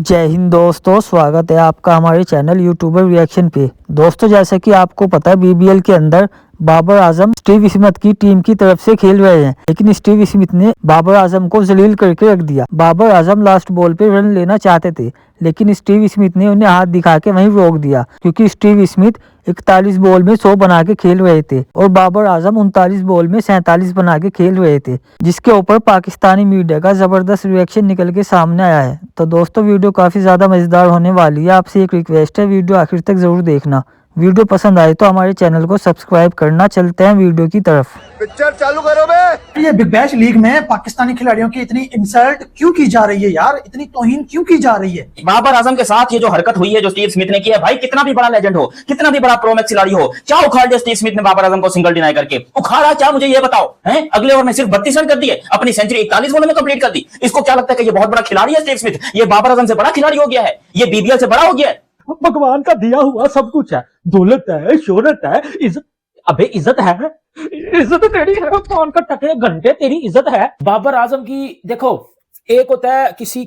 जय हिंद दोस्तों, स्वागत है आपका हमारे चैनल यूट्यूबर रिएक्शन पे। दोस्तों, जैसे कि आपको पता है बीबीएल के अंदर बाबर आजम स्टीव स्मिथ की टीम की तरफ से खेल रहे हैं, लेकिन स्टीव स्मिथ ने बाबर आजम को जलील करके रख दिया। बाबर आजम लास्ट बॉल पे रन लेना चाहते थे, लेकिन स्टीव स्मिथ ने उन्हें हाथ दिखा के वहीं रोक दिया, क्योंकि स्टीव स्मिथ 41 बॉल में 100 बना के खेल रहे थे और बाबर आजम 39 बॉल में 47 बना के खेल रहे थे, जिसके ऊपर पाकिस्तानी मीडिया का जबरदस्त रिएक्शन निकल के सामने आया है। तो दोस्तों, वीडियो काफी ज्यादा मजेदार होने वाली है। आपसे एक रिक्वेस्ट है, वीडियो आखिर तक जरूर देखना। वीडियो पसंद आए तो हमारे चैनल को सब्सक्राइब करना। चलते हैं वीडियो की तरफ। पिक्चर चालू करो बे। ये बिग बैश लीग में पाकिस्तानी खिलाड़ियों की इतनी इंसल्ट क्यों की जा रही है यार, इतनी तौहीन क्यों की जा रही है? बाबर आजम के साथ ये जो हरकत हुई है, जो स्टीव स्मिथ ने की है, भाई कितना भी बड़ा लेजेंड हो, कितना भी बड़ा प्रोमैक्स खिलाड़ी हो, क्या उखाड़ दिया स्टीव स्मिथ ने बाबर आजम को सिंगल डिनाई करके? उखाड़ा क्या, मुझे ये बताओ। हैं, अगले ओवर में सिर्फ 32 रन कर दिए, अपनी सेंचुरी 41 बॉलों में कंप्लीट कर दी। इसको क्या लगता है कि ये बहुत बड़ा खिलाड़ी है स्टीव स्मिथ? ये बाबर आजम से बड़ा खिलाड़ी हो गया है, ये बीबीएल से बड़ा हो गया है। भगवान का दिया हुआ सब कुछ है, दौलत है, शोहरत है, इज्जत। अबे इज्जत है, इज्जत तेरी है, कौन का टकरे घंटे तेरी इज्जत है। बाबर आजम की देखो, एक होता है किसी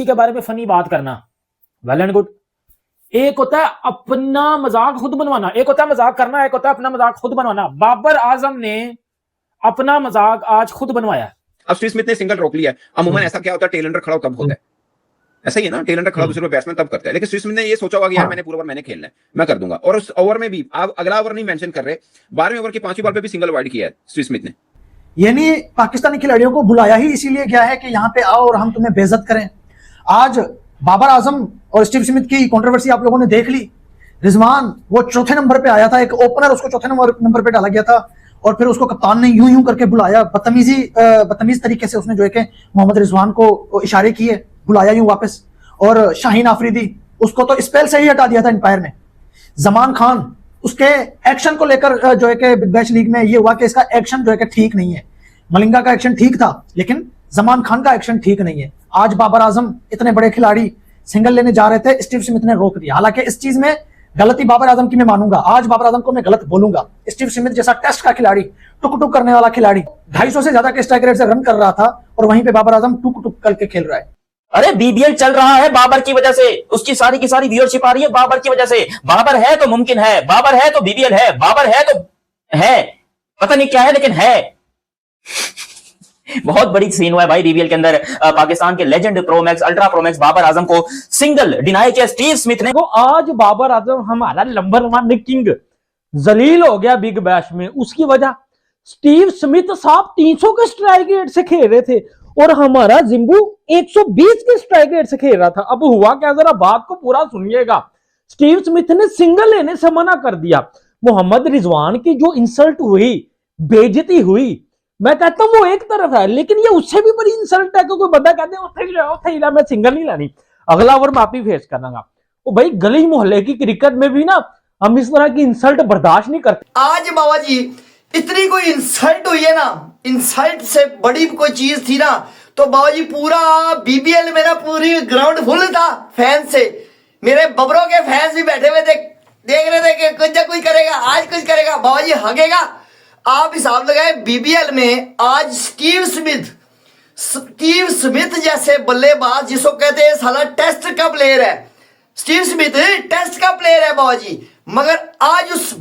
के बारे में फनी बात करना, वेल एंड गुड। एक होता है अपना मजाक खुद बनवाना, एक होता है मजाक करना, एक होता है अपना मजाक खुद बनवाना। बाबर आजम ने अपना मजाक आज खुद बनवाया। अब स्टीव स्मिथ ने सिंगल रोक लिया है। अमूमन ऐसा क्या होता है, टेल अंडर खड़ा तब होता है, ऐसा ही है ना, टेल अंडर खड़ा दूसरे बैट्समैन तब करता है। लेकिन स्टीव स्मिथ ने ये सोचा होगा कि यार मैंने पूरा ओवर मैंने खेलना है, मैं कर दूंगा। और उस ओवर में भी आप अगला ओवर नहीं मेंशन कर रहे, 12वें ओवर की 5वीं बॉल पे भी सिंगल वाइड किया है स्टीव स्मिथ ने। यानी पाकिस्तानी खिलाड़ियों को बुलाया ही इसीलिए गया है कि यहाँ पे आओ और हम तुम्हें बेइज्जत करें। आज बाबर आजम और स्टीव स्मिथ की कंट्रोवर्सी आप लोगों ने देख ली। रिजवान वो चौथे नंबर पे आया था, एक ओपनर, उसको चौथे नंबर पे डाला गया था और फिर उसको कप्तान ने यूं यूं करके बुलाया, बदतमीज तरीके से उसने जो है कि मोहम्मद रिजवान को इशारे किए, बुलाया यूं वापस। और शाहीन आफरीदी, उसको तो स्पेल से ही हटा दिया था एम्पायर ने। जमान खान, उसके एक्शन को लेकर जो है कि बिग बैश लीग में ये हुआ कि इसका एक्शन जो है कि ठीक नहीं है। मलिंगा का एक्शन ठीक था, लेकिन जमान खान का एक्शन ठीक नहीं है। आज बाबर आजम इतने बड़े खिलाड़ी सिंगल लेने जा रहे थे, स्टीव स्मिथ ने रोक दिया। हालांकि इस चीज में गलती बाबर आजम की मैं मानूंगा, आज बाबर आजम को मैं गलत बोलूंगा। स्टीव स्मिथ जैसा टेस्ट का खिलाड़ी, टुक टुक करने वाला खिलाड़ी, 250 से ज्यादा के स्ट्राइक रेट से रन कर रहा था और वहीं पे बाबर आजम टुक टुक करके खेल रहा है। अरे बीबीएल चल रहा है बाबर की वजह से, उसकी सारी की सारी व्यूअरशिप आ रही है बाबर की वजह से। बाबर है तो मुमकिन है, बाबर है तो बीबीएल है, बाबर है तो है, पता नहीं क्या है लेकिन है। बहुत बड़ी सीन हुआ है भाई बीबीएल के अंदर। पाकिस्तान के legend pro max, ultra pro max Babar Azam को सिंगल डिनाई किया स्टीव स्मिथ ने। तो आज बाबर आजम हमारा नंबर 1 किंग जलील हो गया बिग बैश में। उसकी वजह स्टीव स्मिथ साहब 300 के स्ट्राइक रेट से खेल रहे थे और हमारा जिम्बू 120 के स्ट्राइक रेट से खेल रहा था। अब हुआ क्या, जरा बात को पूरा सुनिएगा। स्टीव स्मिथ ने सिंगल लेने से मना कर दिया। मोहम्मद रिजवान की जो इंसल्ट हुई, बेइज्जती हुई, मैं कहता हूं वो एक तरफ है, लेकिन ये उससे भी बड़ी इंसल्ट है कि कोई बंदा कहते हैं मैं सिंगल नहीं लानी, अगला ओवर मैं आप ही फेस करना। वो भाई गली मोहल्ले की क्रिकेट में भी ना हम इस तरह की इंसल्ट बर्दाश्त नहीं करते। आज बाबा जी इतनी कोई इंसल्ट हुई है ना, इंसल्ट से बड़ी कोई चीज थी ना, तो बाबा जी पूरा बीबीएल में ना पूरी ग्राउंड फुल था फैन से। मेरे बबरों के फैंस भी बैठे हुए थे, देख रहे थे कि कुछ ना कुछ करेगा, आज कुछ करेगा, बाबा जी हगेगा। आप हिसाब लगाए बीबीएल में आज स्टीव स्मिथ जैसे बल्लेबाज, जिसको कहते हैं साला टेस्ट का प्लेयर है, स्टीव स्मिथ टेस्ट का प्लेयर है बाबा जी। मगर आज उस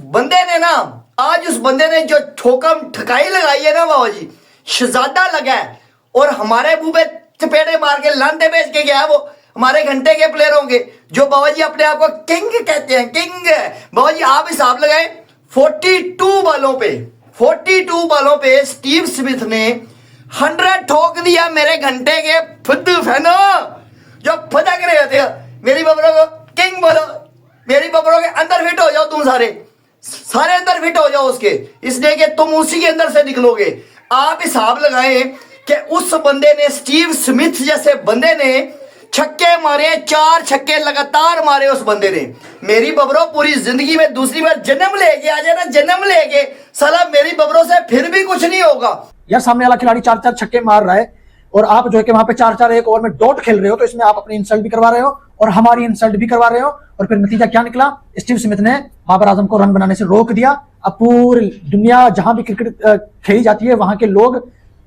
बंदे ने जो ठोकम ठकाई लगाई है ना बाबा जी, शहजादा लगा है और हमारे मुंह पे चपेटे मार के लांते बेच के गया। वो हमारे घंटे के प्लेयर होंगे जो बाबा जी अपने आप को किंग कहते हैं, किंग। बाबा जी आप हिसाब लगाए 42 बॉलों पे स्टीव स्मिथ ने 100 ठोक दिया मेरे घंटे के फुद्दू फैनो जो फदक रहे थे। मेरी बबरों को किंग बोलो, मेरी बबरों के अंदर फिट हो जाओ, तुम सारे अंदर फिट हो जाओ उसके, इसलिए कि तुम उसी के अंदर से निकलोगे। आप हिसाब लगाएं कि उस बंदे ने, स्टीव स्मिथ जैसे बंदे ने छक्के मारे, 4 छक्के लगातार मारे उस बंदे ने। मेरी बबरों पूरी जिंदगी में दूसरी बार जन्म लेके आ जाए ना, जन्म लेके साला मेरी बबरों से फिर भी कुछ नहीं होगा यार। सामने वाला खिलाड़ी 4-4 छक्के मार रहा है और आप जो है कि वहां पे 4-4 एक ओवर में डॉट खेल रहे हो, तो इसमें आप अपनी इंसल्ट भी करवा रहे हो और हमारी इंसल्ट भी करवा रहे हो। और फिर नतीजा क्या निकला, स्टीव स्मिथ ने बाबर आजम को रन बनाने से रोक दिया। अब पूरी दुनिया जहां भी क्रिकेट खेली जाती है वहां के लोग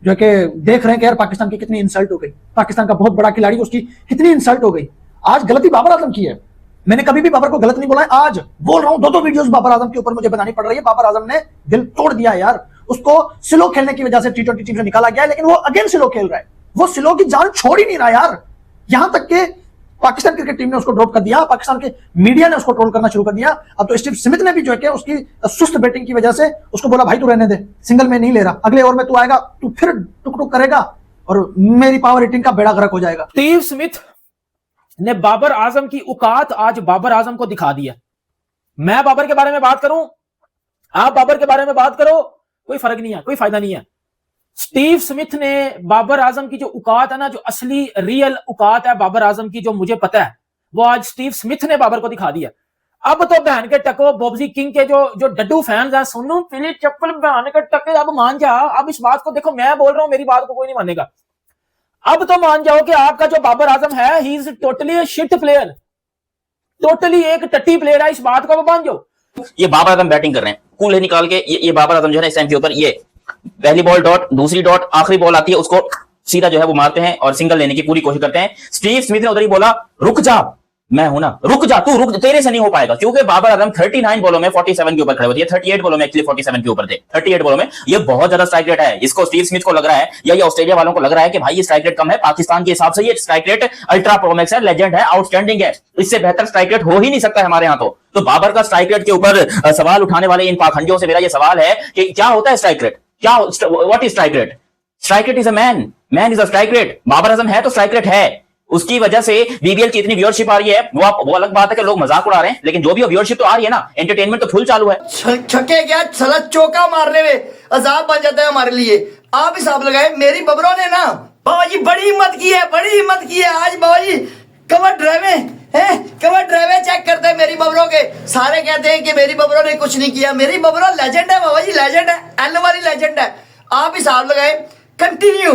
जो है कि देख रहे हैं कि यार पाकिस्तान की कितनी इंसल्ट हो गई, पाकिस्तान का बहुत बड़ा खिलाड़ी उसकी कितनी इंसल्ट हो गई। आज गलती बाबर आजम की है, मैंने कभी भी बाबर को गलत नहीं बोला है, आज बोल रहा हूं। दो वीडियोस बाबर आजम के ऊपर मुझे बनानी पड़ रही है। बाबर आजम ने दिल तोड़ दिया यार, उसको स्लो खेलने की वजह से T20 टीम से निकाला गया, लेकिन वो अगेन स्लो खेल रहा है, वो स्लो की जान छोड़ ही नहीं रहा यार। यहां तक के पाकिस्तान क्रिकेट टीम ने उसको ड्रॉप कर दिया, पाकिस्तान के मीडिया ने उसको ट्रोल करना शुरू कर दिया। अब तो स्टीव स्मिथ ने भी जो है कि उसकी सुस्त बैटिंग की वजह से उसको बोला भाई तू रहने दे, सिंगल में नहीं ले रहा, अगले ओवर में तू आएगा, तू फिर टुक टुक करेगा और मेरी पावर रेटिंग का बेड़ा गर्क हो जाएगा। स्टीव स्मिथ ने बाबर आजम की औकात आज बाबर आजम को दिखा दिया। मैं बाबर के बारे में बात करूं, आप बाबर के बारे में बात करो, कोई फर्क नहीं है, कोई फायदा नहीं है। स्टीव स्मिथ ने बाबर आजम की जो औकात है ना, जो असली रियल औकात है बाबर आजम की, जो मुझे पता है, वो आज स्टीव स्मिथ ने बाबर को दिखा दिया। अब तो बहन के टको बॉब्जी किंग के जो डड्डू फैंस हैं, सुनो पीली चप्पल बहन के टके, अब मान जा। अब इस बात को देखो, मैं बोल रहा हूं, मेरी बात को कोई नहीं मानेगा। अब तो मान जाओ कि आपका जो बाबर आजम है, he is totally a shit player, totally एक टट्टी प्लेयर है, इस बात को मान जाओ। ये बाबर आजम बैटिंग कर रहे हैं, कूल्हे निकाल के, ये बाबर आजम जो है ना इस टाइम के ऊपर, ये पहली बॉल डॉट, दूसरी डॉट, आखिरी बॉल आती है उसको सीधा जो है वो मारते हैं और सिंगल लेने की पूरी कोशिश करते हैं। स्टीव स्मिथ ने उधर ही बोला रुक जा, मैं हूं ना, रुक जा, तू रुक, तेरे से नहीं हो पाएगा, क्योंकि बाबर आजम 39 बॉलों में 47 के ऊपर खड़े होते हैं, 38 बॉलों में एक्चुअली 47 के ऊपर थे, 38 बॉलों में। ये बहुत ज्यादा स्ट्राइक रेट है। इसको स्टीव स्मिथ को लग रहा है या ये ऑस्ट्रेलिया वालों को लग रहा है कि भाई ये स्ट्राइक रेट कम है, पाकिस्तान के हिसाब से ये स्ट्राइक रेट अल्ट्रा प्रोमैक्स है, लेजेंड है, आउटस्टैंडिंग है, इससे बेहतर स्ट्राइक रेट हो ही नहीं सकता है हमारे यहाँ। तो बाबर का स्ट्राइक रेट के ऊपर सवाल उठाने वाले इन पाखंडियों से मेरा ये सवाल है कि क्या होता है स्ट्राइक रेट, क्या what is strike rate? Strike rate is a man, man is a strike rate. Babar Azam है तो स्ट्राइक रेट है, उसकी वजह से बीबीएल की इतनी व्यूअरशिप आ रही है। वो अलग बात है कि लोग मजाक उड़ा रहे हैं, लेकिन जो भी व्यूअरशिप तो आ रही है ना, एंटरटेनमेंट तो फुल चालू है। छक्के क्या साला चौका मारने में अजाब बन जाता है हमारे लिए। आप हिसाब लगाए, मेरी बबरों ने ना बाबा जी बड़ी हिम्मत की है, बड़ी हिम्मत की है। आज बाबा जी कवर ड्राइवे हैं, कवर ड्राइवे चेक करते हैं मेरी बबरों के। सारे कहते हैं कि मेरी बबरों ने कुछ नहीं किया, मेरी बबरों लेजेंड है बाबा जी, लेजेंड है, एल वाली लेजेंड है। आप हिसाब लगाए, कंटिन्यू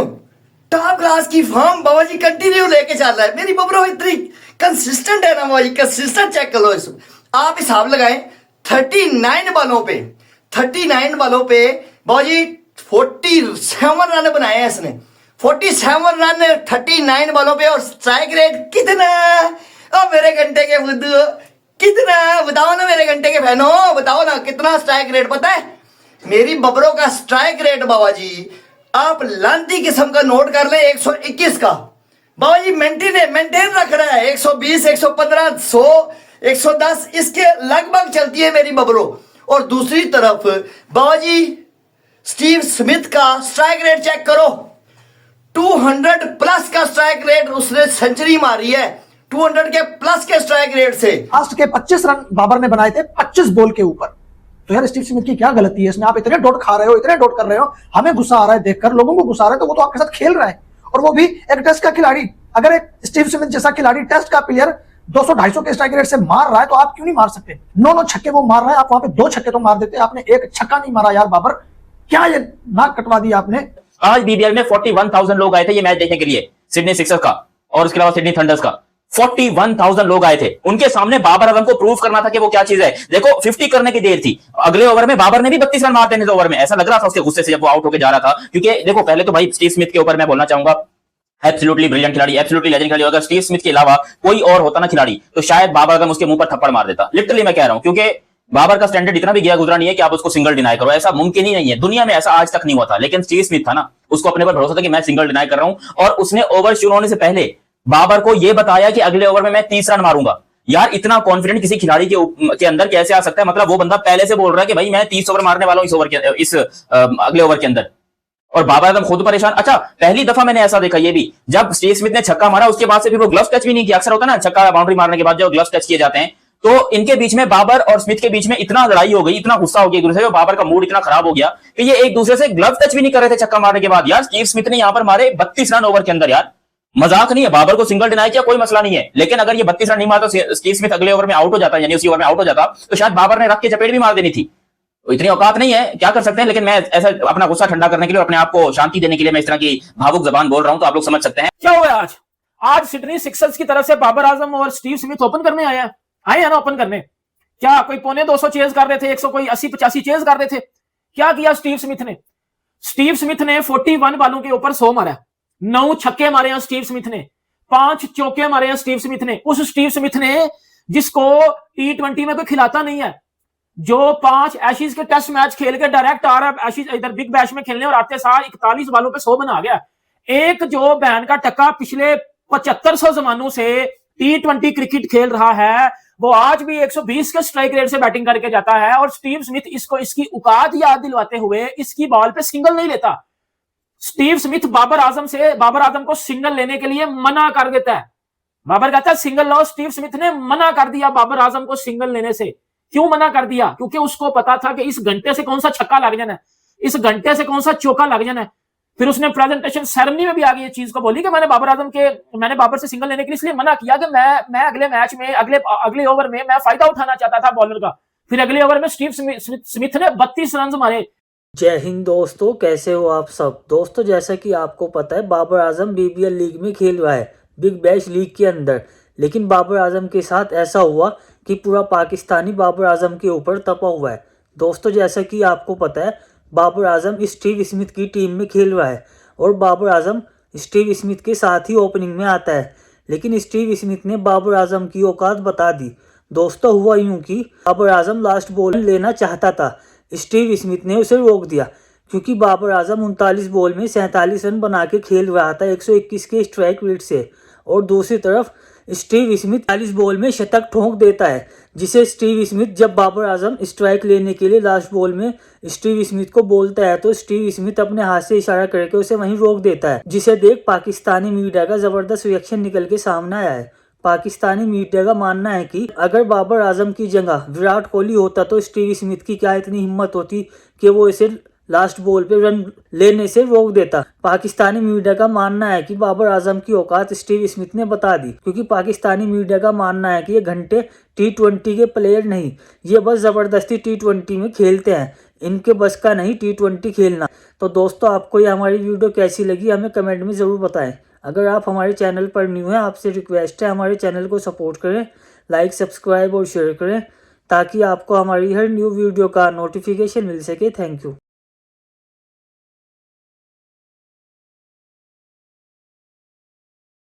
टॉप क्लास की फॉर्म बाबा जी कंटिन्यू लेके चल रहा है। मेरी बबरों इतनी कंसिस्टेंट है ना बाबा जी, कंसिस्टेंट चेक कर लो इसमें। आप हिसाब लगाएं 39 बॉलों पे, 39 बॉलों पे बाबा जी 47 रन बनाए हैं इसने, 47 रन 39 बॉलों पे। और स्ट्राइक रेट कितना? ओ मेरे घंटे के बुद्धू, कितना बताओ ना, मेरे घंटे के फैनो बताओ ना कितना स्ट्राइक रेट पता है मेरी बबरों का? स्ट्राइक रेट बाबा जी आप लांती किस्म का नोट कर ले, 121 का बाबा जी मेंटेन रख रहा है। 120, 115, 100, 110 इसके लगभग चलती है मेरी बबरों। और दूसरी तरफ बाबा जी स्टीव स्मिथ का स्ट्राइक रेट चेक करो, 200 प्लस का स्ट्राइक रेट, उसने सेंचुरी मारी है 200 के प्लस के स्ट्राइक रेट से। लास्ट के 25 रन बाबर ने बनाए थे 25 बॉल के ऊपर। तो यार स्टीव स्मिथ की क्या गलती है इसमें? आप इतने डॉट खा रहे हो, इतने डॉट कर रहे हो, हमें गुस्सा आ रहा है देखकर, लोगों को गुस्सा आ रहा है, तो वो तो आपके साथ खेल रहा है, और वो भी एक टेस्ट का खिलाड़ी। अगर एक स्टीव स्मिथ जैसा खिलाड़ी, टेस्ट का प्लेयर 200-250 के स्ट्राइक रेट से मार रहा है, तो आप क्यों नहीं मार सकते? 9 छक्के वो मार रहा है, आप वहां पे 2 छक्के तो मार देते, आपने एक छक्का नहीं मारा यार बाबर, क्या ये नाक कटवा दी आपने। आज बीबीएल में 41,000 लोग आए थे ये मैच देखने के लिए, सिडनी सिक्सर्स का और उसके अलावा सिडनी थंडर्स का। 41,000 लोग आए थे, उनके सामने बाबर आजम को प्रूव करना था कि वो क्या चीज है। देखो 50 करने की देर थी, अगले ओवर में बाबर ने भी 32 रन मार देने थे ओवर में, ऐसा लग रहा था उसके गुस्से से जब वो आउट होकर जा रहा था। क्योंकि देखो पहले तो भाई स्टीव स्मिथ के ऊपर मैं बोलना चाहूंगा, एब्सोल्युटली ब्रिलियंट खिलाड़ी, एब्सोल्युटली लेजेंड खिलाड़ी। अगर स्टीव स्मिथ के अलावा कोई और होता ना खिलाड़ी, तो शायद बाबर आजम उसके मुंह पर थप्पड़ मार देता। लिटरली मैं कह रहा हूं, क्योंकि बाबर का स्टैंडर्ड इतना भी गया गुजरा नहीं है कि आप उसको सिंगल डिनाई करो, ऐसा मुमकिन ही नहीं है, दुनिया में ऐसा आज तक नहीं हुआ था। लेकिन स्टीव स्मिथ था ना, उसको अपने पर भरोसा था कि मैं सिंगल डिनाई कर रहा हूं, और उसने ओवर शुरू होने से पहले बाबर को यह बताया कि अगले ओवर में मैं 30 रन मारूंगा। यार इतना कॉन्फिडेंट किसी खिलाड़ी के अंदर कैसे आ सकता है? मतलब वो बंदा पहले से बोल रहा है कि भाई मैं 30 ओवर मारने वाला हूं इस अगले ओवर के अंदर, और बाबर आजम खुद परेशान। अच्छा पहली दफा मैंने ऐसा देखा ये भी, जब स्टीव स्मिथ ने छक्का मारा उसके बाद से फिर वो ग्लव्स टच भी नहीं किया। अक्सर होता है ना छक्का बाउंड्री मारने के बाद जो ग्लव्स टच किए जाते हैं, तो इनके बीच में बाबर और स्मिथ के बीच में इतना लड़ाई हो गई, इतना गुस्सा हो गया एक दूसरे से, बाबर का मूड इतना खराब हो गया कि ये एक दूसरे से ग्लव टच भी नहीं कर रहे थे छक्का मारने के बाद। यार स्टीव स्मिथ ने यहां पर मारे 32 रन ओवर के अंदर, यार मजाक नहीं है। बाबर को सिंगल डिनाई किया कोई मसला नहीं है, लेकिन अगर ये 32 रन नहीं मारता तो स्टीव स्मिथ अगले ओवर में आउट हो जाता, यानी उसी ओवर में आउट हो जाता, तो शायद बाबर ने रख के चपेट भी मार देनी थी। तो इतनी औकात नहीं है, क्या कर सकते हैं। लेकिन मैं ऐसा अपना गुस्सा ठंडा करने के लिए, अपने आप को शांति देने के लिए मैं इस तरह की भावुक जबान बोल रहा हूं, तो आप लोग समझ सकते हैं। क्या हुआ आज सिडनी सिक्सर्स की तरफ से बाबर आजम और स्टीव स्मिथ ओपन करने आए हैं ना ओपन करने। क्या कोई 250 चेज कर रहे थे, 100 कोई 80-85 चेज कर रहे थे? क्या किया स्टीव स्मिथ ने? स्टीव स्मिथ ने 41 बालों के ऊपर 100 मारा, 9 छक्के मारे हैं स्टीव स्मिथ ने, 5 चौके मारे हैं स्टीव स्मिथ ने। उस स्टीव स्मिथ ने जिसको T20 में कोई खिलाता नहीं है, जो 5 एशिज के टेस्ट मैच खेल के डायरेक्ट आ रहा है एशिज इधर बिग बैश में खेलने और आते साल 41 बालों पे 100 बना गया। एक जो बहन का टक्का पिछले 7500 जमानों से T20 क्रिकेट खेल रहा है, वो आज भी 120 के स्ट्राइक रेट से बैटिंग करके जाता है और स्टीव स्मिथ इसको इसकी औकात याद दिलवाते हुए इसकी बॉल पे सिंगल नहीं लेता। स्टीव स्मिथ बाबर आजम को सिंगल लेने के लिए मना कर देता है। बाबर कहता है सिंगल लो, स्टीव स्मिथ ने मना कर दिया बाबर आजम को सिंगल लेने से। क्यों मना कर दिया? क्योंकि उसको पता था कि इस घंटे से कौन सा छक्का लग जाना है, इस घंटे से कौन सा चौका लग जाना है। फिर उसने प्रेजेंटेशन सेरेमनी में भी आगे ये चीज को बोली कि मैंने बाबर से सिंगल लेने के लिए इसलिए मना किया कि मैं अगले मैच में अगले ओवर में मैं फायदा उठाना चाहता था बॉलर का। फिर अगले ओवर में स्टीव स्मिथ ने 32 रन मारे। जय हिंद दोस्तों, कैसे हो आप सब। दोस्तों जैसा कि आपको पता है बाबर आजम BBL लीग में खेल रहा है, बिग बैश लीग के अंदर। लेकिन बाबर आजम के साथ ऐसा हुआ कि पूरा पाकिस्तानी बाबर आजम के ऊपर तपा हुआ है। दोस्तों जैसा कि आपको पता है बाबर आजम स्टीव स्मिथ की टीम में खेल रहा है और बाबर आजम स्टीव स्मिथ के साथ ही ओपनिंग में आता है। लेकिन स्टीव स्मिथ ने बाबर आजम की औकात बता दी। दोस्तों हुआ यूं कि बाबर आजम लास्ट बॉल लेना चाहता था, स्टीव स्मिथ ने उसे रोक दिया क्योंकि बाबर आजम 39 बॉल में 47 रन बना के खेल रहा था 121 के स्ट्राइक रेट से। और दूसरी तरफ स्टीव स्मिथ 40 बॉल में शतक ठोक देता है, जिसे स्टीव स्मिथ जब बाबर आजम स्ट्राइक लेने के लिए लास्ट बॉल में स्टीव स्मिथ को बोलता है तो स्टीव स्मिथ अपने हाथ से इशारा करके उसे वहीं रोक देता है, जिसे देख पाकिस्तानी मीडिया का जबरदस्त रिएक्शन निकल के सामने आया है। पाकिस्तानी मीडिया का मानना है कि अगर बाबर आजम की जगह विराट कोहली होता तो स्टीव स्मिथ की क्या इतनी हिम्मत होती कि वो इसे लास्ट बॉल पे रन लेने से रोक देता। पाकिस्तानी मीडिया का मानना है कि बाबर आजम की औकात स्टीव स्मिथ ने बता दी, क्योंकि पाकिस्तानी मीडिया का मानना है कि ये घंटे T20 के प्लेयर नहीं, ये बस जबरदस्ती T20 में खेलते हैं, इनके बस का नहीं T20 खेलना। तो दोस्तों आपको ये हमारी वीडियो कैसी लगी हमें कमेंट में ज़रूर बताएं। अगर आप हमारे चैनल पर न्यू हैं, आपसे रिक्वेस्ट है हमारे चैनल को सपोर्ट करें, लाइक सब्सक्राइब और शेयर करें ताकि आपको हमारी हर न्यू वीडियो का नोटिफिकेशन मिल सके। Thank you.